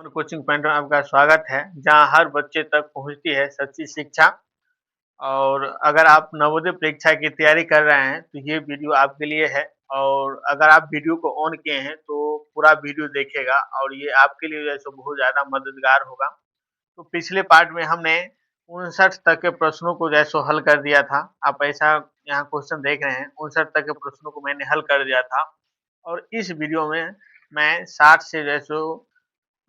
और coaching point में आपका स्वागत है, जहां हर बच्चे तक पहुंचती है सच्ची शिक्षा। और अगर आप नवोदय परीक्षा की तैयारी कर रहे हैं, तो ये वीडियो आपके लिए है। और अगर आप वीडियो को ऑन किए हैं, तो पूरा वीडियो देखिएगा और ये आपके लिए जो है सो बहुत ज़्यादा मददगार होगा। तो पिछले पार्ट में हमने 59 तक के प्रश्नों को जो है सो हल कर दिया था। आप ऐसा यहाँ क्वेश्चन देख रहे हैं, 59 तक के प्रश्नों को मैंने हल कर दिया था। और इस वीडियो में मैं 60 से जो है सो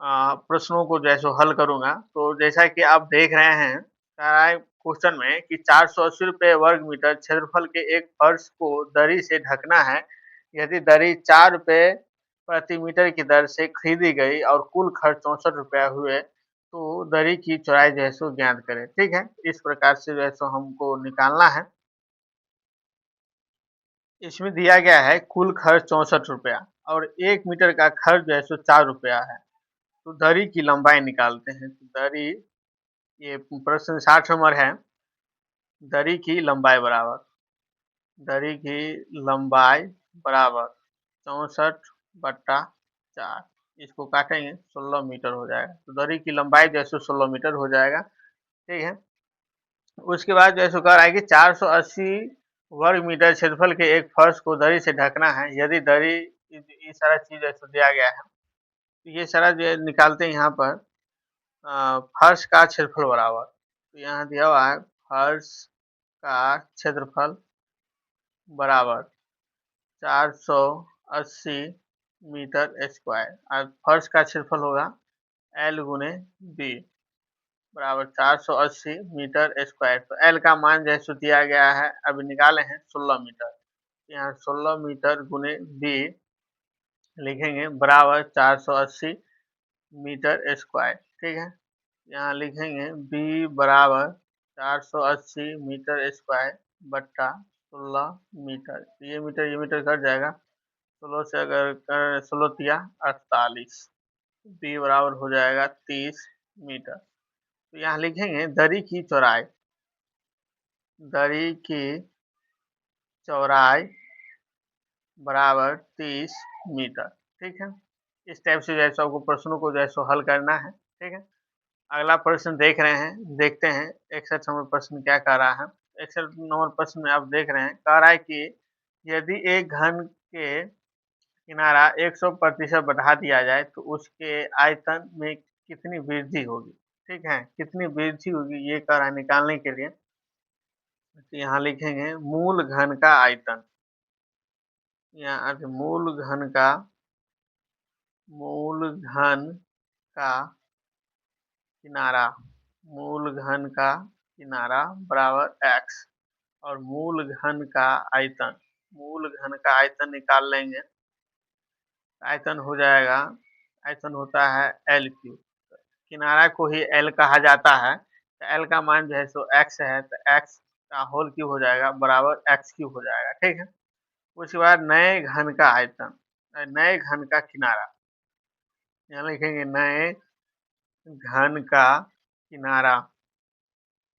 प्रश्नों को जो है सो हल करूँगा। तो जैसा कि आप देख रहे हैं क्वेश्चन में कि 480 रुपए वर्ग मीटर क्षेत्रफल के एक फर्श को दरी से ढकना है। यदि दरी 4 रुपए प्रति मीटर की दर से खरीदी गई और कुल खर्च 64 रुपया हुए, तो दरी की चौड़ाई जो है सो ज्ञात करें। ठीक है, इस प्रकार से जो है सो हमको निकालना है। इसमें दिया गया है कुल खर्च 64 रुपया और 1 मीटर का खर्च जो है सो 4 रुपया है। तो दरी की लंबाई निकालते हैं। तो दरी, ये प्रश्न 60 नंबर है। दरी की लंबाई बराबर, दरी की लंबाई बराबर 64 बट्टा 4। इसको काटेंगे 16 मीटर हो जाएगा। तो दरी की लंबाई जो है सो 16 मीटर हो जाएगा। ठीक है, उसके बाद जो है सो कह रहा है कि 480 वर्ग मीटर क्षेत्रफल के एक फर्श को दरी से ढकना है। यदि दरी, ये सारा चीज जो है सो दिया गया है। तो ये सारा जो है निकालते हैं यहाँ पर। फर्श का क्षेत्रफल बराबर, तो यहाँ दिया हुआ है फर्श का क्षेत्रफल बराबर 480 मीटर स्क्वायर। और फर्श का क्षेत्रफल होगा L गुने बी बराबर 480 मीटर स्क्वायर। तो L का मान जैसे दिया गया है, अभी निकाले हैं 16 मीटर। यहाँ 16 मीटर गुने बी लिखेंगे बराबर 480 मीटर स्क्वायर। ठीक है, यहाँ लिखेंगे b बराबर 480 मीटर स्क्वायर बट्टा 16 मीटर। ये मीटर कट जाएगा। 16 से अगर 16 तिया 48, b बराबर हो जाएगा 30 मीटर। तो यहाँ लिखेंगे दरी की चौड़ाई, दरी की चौड़ाई बराबर 30 मीटर। ठीक है, इस टाइप से जो है आपको प्रश्नों को जो है सो हल करना है। ठीक है, अगला प्रश्न देख रहे हैं, देखते हैं 61 नंबर प्रश्न क्या कह रहा है। 61 नंबर प्रश्न में आप देख रहे हैं, कह रहा है कि यदि एक घन के किनारा 100% बढ़ा दिया जाए, तो उसके आयतन में कितनी वृद्धि होगी। ठीक है, कितनी वृद्धि होगी ये कह रहा है निकालने के लिए। तो यहाँ लिखेंगे मूल घन का आयतन। यहाँ मूल घन का किनारा, मूल घन का किनारा बराबर x और मूल घन का आयतन, मूल घन का आयतन निकाल लेंगे। आयतन हो जाएगा, आयतन होता है L क्यूब। किनारा को ही L कहा जाता है। तो L का मान जो है सो x है, तो x का होल क्यूब हो जाएगा बराबर x क्यूब हो जाएगा। ठीक है, उसके बाद नए घन का आयतन, नए घन का किनारा, यहाँ लिखेंगे नए घन का किनारा,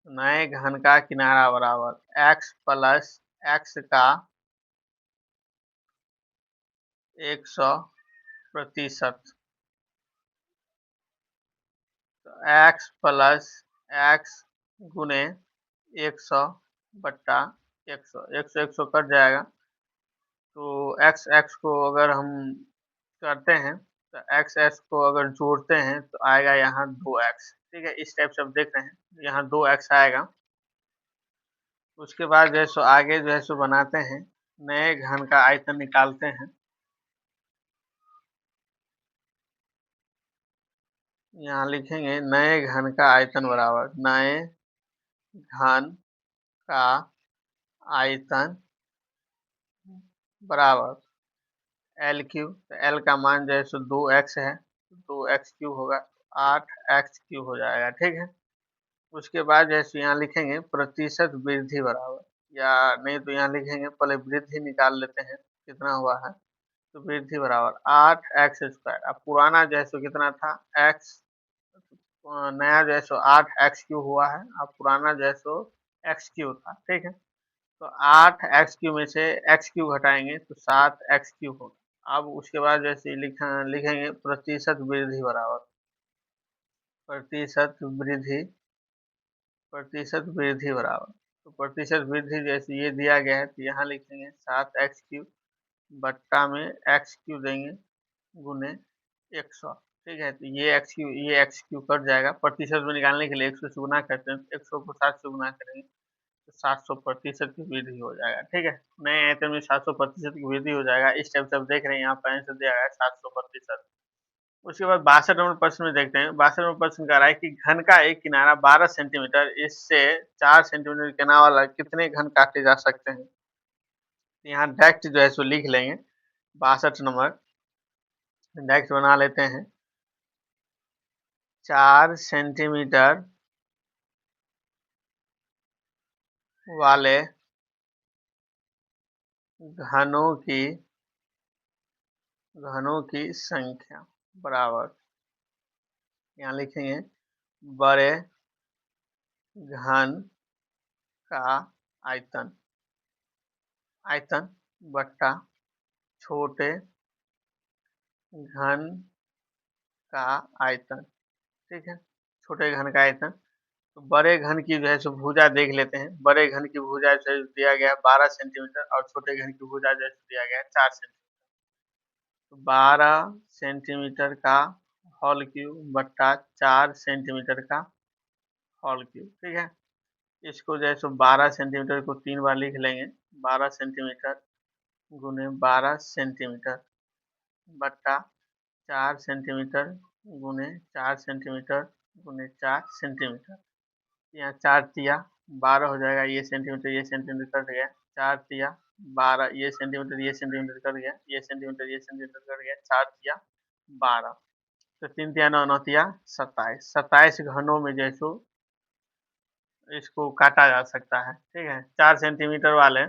नए घन का किनारा बराबर x प्लस x का 100%। तो x प्लस x गुने 100 बट्टा 100, 100 कट जाएगा। तो x को अगर हम करते हैं, तो x को अगर जोड़ते हैं तो आएगा यहाँ 2x। ठीक है, इस टाइप से आप देख रहे हैं, यहाँ 2x आएगा। उसके बाद जो है सो आगे जो है सो बनाते हैं, नए घन का आयतन निकालते हैं। यहाँ लिखेंगे नए घन का आयतन बराबर, नए घन का आयतन बराबर L क्यूब। तो L का मान जो है सो 2x है, 2x क्यूब होगा, 8x क्यूब हो जाएगा। ठीक है, उसके बाद जैसे यहाँ लिखेंगे प्रतिशत वृद्धि बराबर, या नहीं तो यहाँ लिखेंगे पहले वृद्धि निकाल लेते हैं कितना हुआ है। तो वृद्धि बराबर 8x स्क्वायर। अब पुराना जो है सो कितना था x, नया जो है सो 8x क्यूब हुआ है, अब पुराना जो है सो x क्यूब था। ठीक है, तो 8x क्यूब में से x क्यूब घटाएंगे तो 7x क्यूब होगा। अब उसके बाद जैसे लिखेंगे प्रतिशत वृद्धि बराबर, प्रतिशत वृद्धि बराबर, तो प्रतिशत वृद्धि जैसे ये दिया गया है तो यहाँ लिखेंगे 7x³ बट्टा में x³ देंगे गुने 100। ठीक है, तो ये x³ कट जाएगा। प्रतिशत में निकालने के लिए 100 से गुना करते हैं, 100 को 7 से गुना करेंगे तो 700% की वृद्धि हो जाएगा। ठीक है, नए आयतन में 700% की वृद्धि हो जाएगा। इस टाइप से आप देख रहे हैं, यहाँ पर आंसर दिया गया है 700%। उसके बाद 62 नंबर प्रश्न में देखते हैं। 62 नंबर प्रश्न कह रहा है कि घन का एक किनारा 12 सेंटीमीटर, इससे 4 सेंटीमीटर किनारा वाला कितने घन काटे जा सकते हैं। तो यहाँ डायरेक्ट जो है सो लिख लेंगे। 62 नंबर डायरेक्ट बना लेते हैं। 4 सेंटीमीटर वाले घनों की संख्या बराबर, यहाँ लिखेंगे बड़े घन का आयतन बट्टा छोटे घन का आयतन। ठीक है, छोटे घन का आयतन। तो बड़े घन की जो है सो भुजा देख लेते हैं। बड़े घन की भुजा जो दिया गया है 12 सेंटीमीटर और छोटे घन की भुजा जो दिया गया है 4 सेंटीमीटर। तो 12 सेंटीमीटर का होल क्यूब बट्टा 4 सेंटीमीटर का होल क्यूब। ठीक है, इसको जो है सो 12 सेंटीमीटर को 3 बार लिख लेंगे। 12 सेंटीमीटर गुने 12 सेंटीमीटर बट्टा 4 सेंटीमीटर गुने 4 सेंटीमीटर गुने 4 सेंटीमीटर। यहाँ 4 तिया 12 हो जाएगा। ये सेंटीमीटर कट गया। 4 तिया 12, ये सेंटीमीटर कट गया। ये सेंटीमीटर कट गया। 4 तिया 12, तो 3 तिया 9, 9 तिया 27। 27 घनों में जैसो इसको काटा जा सकता है। ठीक है, 4 सेंटीमीटर वाले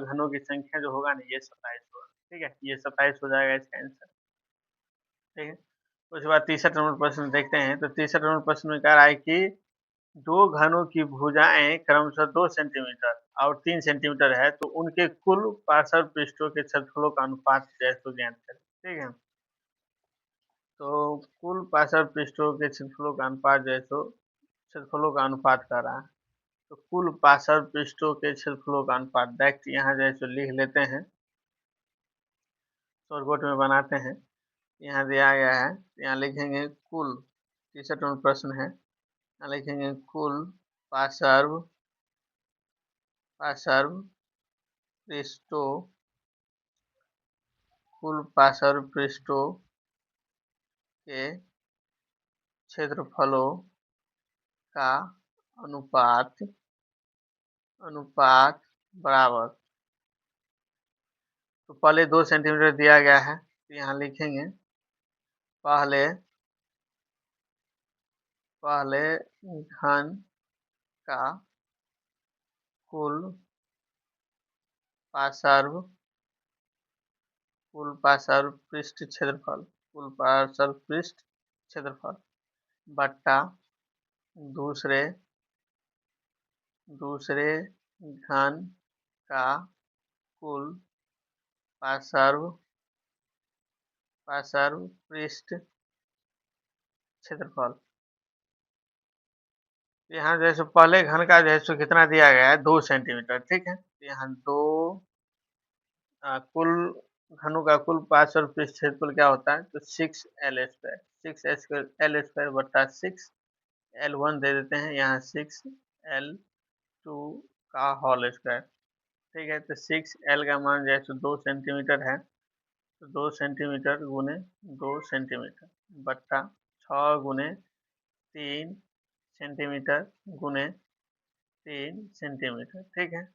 घनों की संख्या जो होगा ना, ये 27 होगा। ठीक है, ये 27 हो जाएगा इसका आंसर। ठीक है, उसके बाद 63 नंबर प्रश्न देखते हैं। तो 63 नंबर प्रश्न में कह रहा है कि दो घनों की भुजाएं क्रमशः 2 सेंटीमीटर और 3 सेंटीमीटर है, तो उनके कुल पार्श्व पृष्ठों के क्षेत्रफलों का अनुपात जैसो ज्ञात करें। ठीक है, तो कुल पार्श्व पृष्ठों के क्षेत्रफलों का अनुपात जैसो क्षेत्रफलों का अनुपात कर रहा है। तो कुल पार्श्व पृष्ठों के क्षेत्रफलों का अनुपात डायरेक्ट यहाँ जैसे लिख लेते हैं, शॉर्टकट में बनाते हैं। यहाँ दिया गया है, यहाँ लिखेंगे कुल, 63 नंबर प्रश्न है, यहाँ लिखेंगे कुल पार्श्व पृष्ठों के क्षेत्रफलों का अनुपात बराबर। तो पहले 2 सेंटीमीटर दिया गया है, तो यहाँ लिखेंगे पहले घन का कुल पार्श्व पृष्ठ क्षेत्रफल बट्टा दूसरे घन का कुल पार्श्व पृष्ठ क्षेत्रफल। यहाँ जैसे पहले घन का जैसे कितना दिया गया है 2 सेंटीमीटर। ठीक है, तो यहाँ 2 कुल घनों का कुल पार्श्व पृष्ठ क्षेत्रफल क्या होता है, तो 6L² बट्टा 6L1 दे देते हैं, यहाँ 6L2 का होल स्क्वायर। ठीक है, तो 6L का मान जैसे 2 सेंटीमीटर है, तो 2 सेंटीमीटर गुने 2 सेंटीमीटर बट्टा 6 गुने 3 सेंटीमीटर गुने 3 सेंटीमीटर। ठीक है,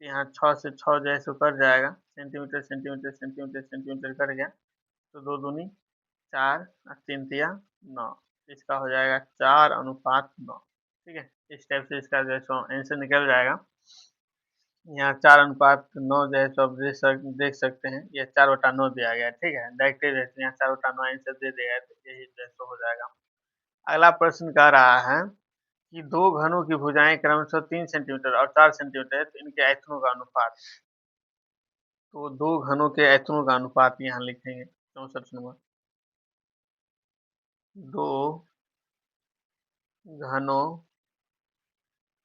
यहाँ 6 से 6 जो है सो कट जाएगा, सेंटीमीटर कट गया, तो 2 दूनी 4 और 3 तिया 9, इसका हो जाएगा 4:9। ठीक है, इस टाइप से इसका जो है सो आंसर निकल जाएगा। यहाँ 4:9 जो है सो आप देख सकते हैं, ये 4/9 दिया गया है। ठीक है, डायरेक्ट जैसे यहाँ 4/9 आंसर दे देगा, तो यही जो है सो हो जाएगा। अगला प्रश्न कह रहा है कि दो घनों की भुजाएं क्रमशः 3 सेंटीमीटर और 4 सेंटीमीटर है, तो इनके आयतनों का अनुपात। तो दो घनों के आयतनों का अनुपात यहाँ लिखेंगे। 64 नंबर, दो घनों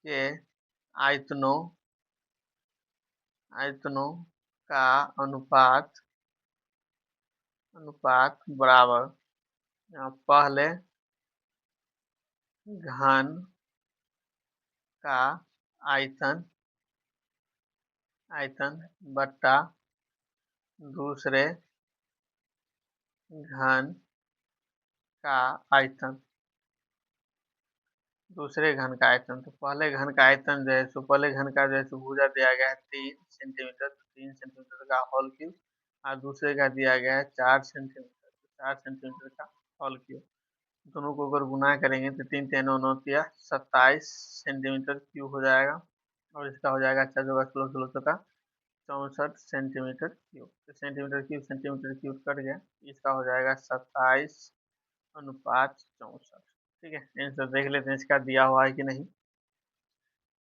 के आयतनों आयतनों का अनुपात बराबर। यहाँ पहले घन का आयतन बट्टा दूसरे घन का आयतन तो पहले घन का आयतन जो है सो पहले घन का जो है सो भुजा दिया गया है 3 सेंटीमीटर, तो 3 सेंटीमीटर का होल क्यूब, और दूसरे का दिया गया है 4 सेंटीमीटर, तो 4 सेंटीमीटर का होल क्यूब। दोनों को अगर गुना करेंगे तो 3 3 9 तिया 27 सेंटीमीटर क्यूब हो जाएगा, और इसका हो जाएगा 4 जगह 16 16 का 64 सेंटीमीटर क्यूब। तो सेंटीमीटर क्यूब कट गया, इसका हो जाएगा 27:64। ठीक है, आंसर देख लेते हैं इसका दिया हुआ है कि नहीं।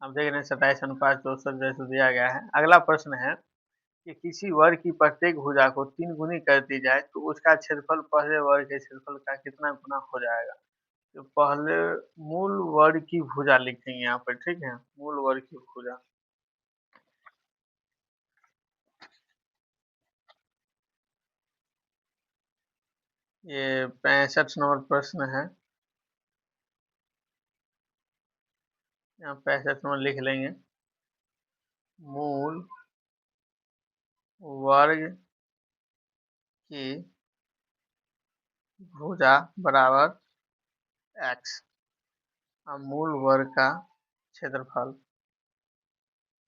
अब देख रहे हैं 27:64 जैसे दिया गया है। अगला प्रश्न है कि किसी वर्ग की प्रत्येक भुजा को 3 गुनी कर दी जाए तो उसका क्षेत्रफल पहले वर्ग के क्षेत्रफल का कितना गुना हो जाएगा। तो पहले मूल वर्ग की भुजा लिखेंगे यहाँ पर, ठीक है, मूल वर्ग की भुजा। ये 65 नंबर प्रश्न है, यहाँ 65 नंबर लिख लेंगे। मूल वर्ग की भुजा बराबर x, और मूल वर्ग का क्षेत्रफल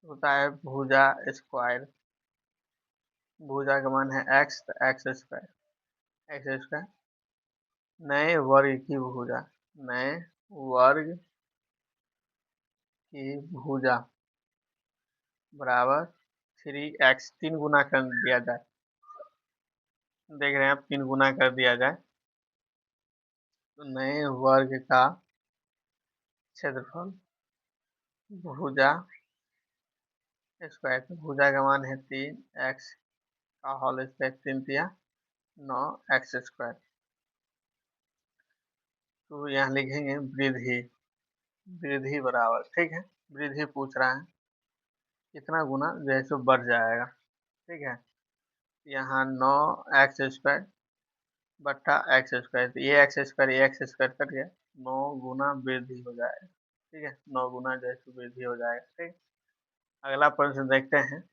होता है भुजा स्क्वायर। भुजा का मान है x, तो एक्स स्क्वायर नए वर्ग की भुजा, नए वर्ग की भुजा बराबर 3x, 3 गुना कर दिया जाए। देख रहे हैं आप, 3 गुना कर दिया जाए तो नए वर्ग का क्षेत्रफल भुजा स्क्वायर, भुजा का मान है 3x का होल स्क्वायर, 3 तिया 9 एक्स स्क्वायर। तो यहाँ लिखेंगे वृद्धि बराबर, ठीक है, वृद्धि पूछ रहा है कितना गुना जो है सो बढ़ जाएगा। ठीक है, यहाँ 9x स्क्वायर बट्टा एक्स स्क्वायर, तो ये एक्स स्क्वायर कट गया, 9 गुना वृद्धि हो जाएगा। ठीक है, 9 गुना जो है सो वृद्धि हो जाएगा। ठीक, अगला प्रश्न देखते हैं।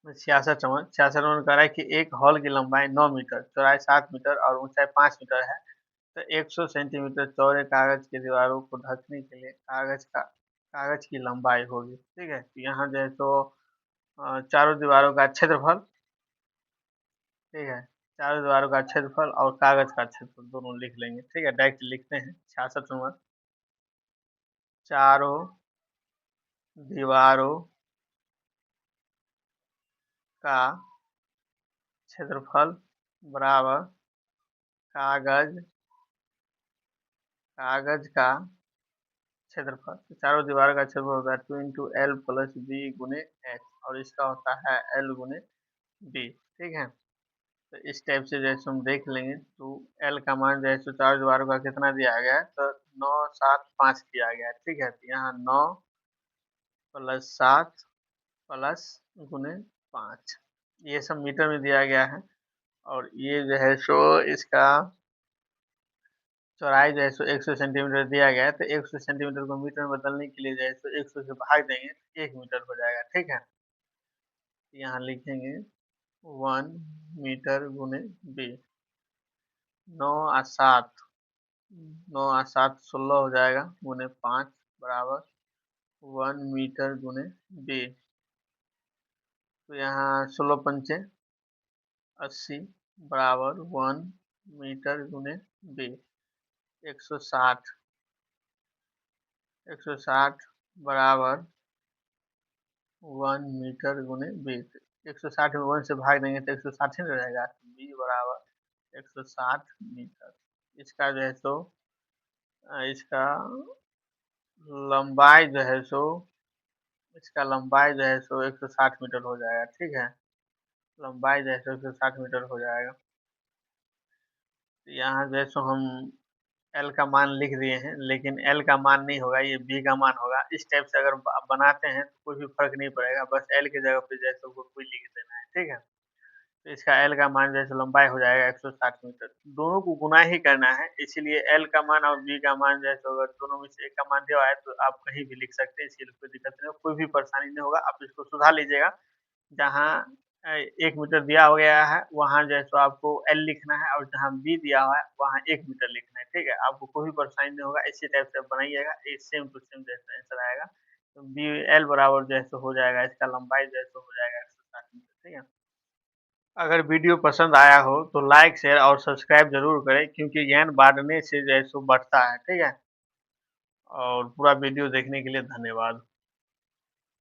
66 नंबर कह रहा है कि एक हॉल की लंबाई 9 मीटर, चौड़ाई 7 मीटर और ऊंचाई 5 मीटर है, तो 100 सेंटीमीटर चौड़े कागज की दीवारों को ढकने के लिए कागज की लंबाई होगी। ठीक है, तो यहाँ जो है तो चारों दीवारों का क्षेत्रफल, ठीक है, चारों दीवारों का क्षेत्रफल और कागज का क्षेत्रफल दोनों लिख लेंगे। ठीक है, डायरेक्ट लिखते हैं। 66 नंबर, चारों दीवारों का क्षेत्रफल बराबर कागज का क्षेत्रफल। तो चारों दीवारों का क्षेत्रफल होता है 2 इंटू एल प्लस बी गुने एच, और इसका होता है एल गुने बी। ठीक है, तो इस टाइप से जैसे हम देख लेंगे तो एल का मान जैसे चारों दीवारों का कितना दिया गया है, तो 9 7 5 दिया गया है। ठीक है, तो यहाँ 9 प्लस 7 प्लस गुने 5, ये सब मीटर में दिया गया है, और ये जो है सो इसका चौड़ाई जो है सो 100 सेंटीमीटर दिया गया है, तो 100 सेंटीमीटर को मीटर में बदलने के लिए जो है सो 100 से भाग देंगे तो 1 मीटर हो जाएगा। ठीक है, यहाँ लिखेंगे 1 मीटर गुने बी। 9 और 7 9 और 7 16 हो जाएगा, गुने 5 बराबर 1 मीटर गुने बी। तो यहाँ 16 पंचे 80 बराबर 1 मीटर गुने बी। 160 बराबर 1 मीटर गुने बी। 160 में 1 से भाग देंगे तो 160 ही रहेगा, बी बराबर 160 मीटर। इसका जो है सो इसका लंबाई जो है सो 160 मीटर हो जाएगा। ठीक है, लंबाई जो है सो 160 मीटर हो जाएगा। यहाँ जो है सो हम एल का मान लिख दिए हैं, लेकिन एल का मान नहीं होगा, ये बी का मान होगा। इस टाइप से अगर बनाते हैं तो कोई भी फर्क नहीं पड़ेगा, बस एल की जगह पे जैसे वो कोई लिख देना है, ठीक है। तो इसका एल का मान जैसे लंबाई हो जाएगा 160 मीटर। दोनों को गुना ही करना है, इसीलिए एल का मान और बी का मान जैसे अगर दोनों में से एक का मान दिया हुआ है तो आप कहीं भी लिख सकते हैं, इसकी कोई दिक्कत नहीं होगा, कोई भी परेशानी नहीं होगा। आप इसको सुधार लीजिएगा। जहाँ 1 मीटर दिया हो गया है, वहाँ जो है सो आपको एल लिखना है, और जहाँ बी दिया हुआ है, वहाँ 1 मीटर लिखना है, ठीक है? आपको कोई भी परेशानी नहीं होगा, इसी टाइप से आप बनाइएगा, ये सेम टू सेम जैसा आंसर आएगा। तो बी एल बराबर जो है सो हो जाएगा, इसका लंबाई जो है सो हो जाएगा 160 मीटर, ठीक है? अगर वीडियो पसंद आया हो तो लाइक, शेयर और सब्सक्राइब ज़रूर करें, क्योंकि ज्ञान बाँटने से जो है सो बढ़ता है, ठीक है? और पूरा वीडियो देखने के लिए धन्यवाद।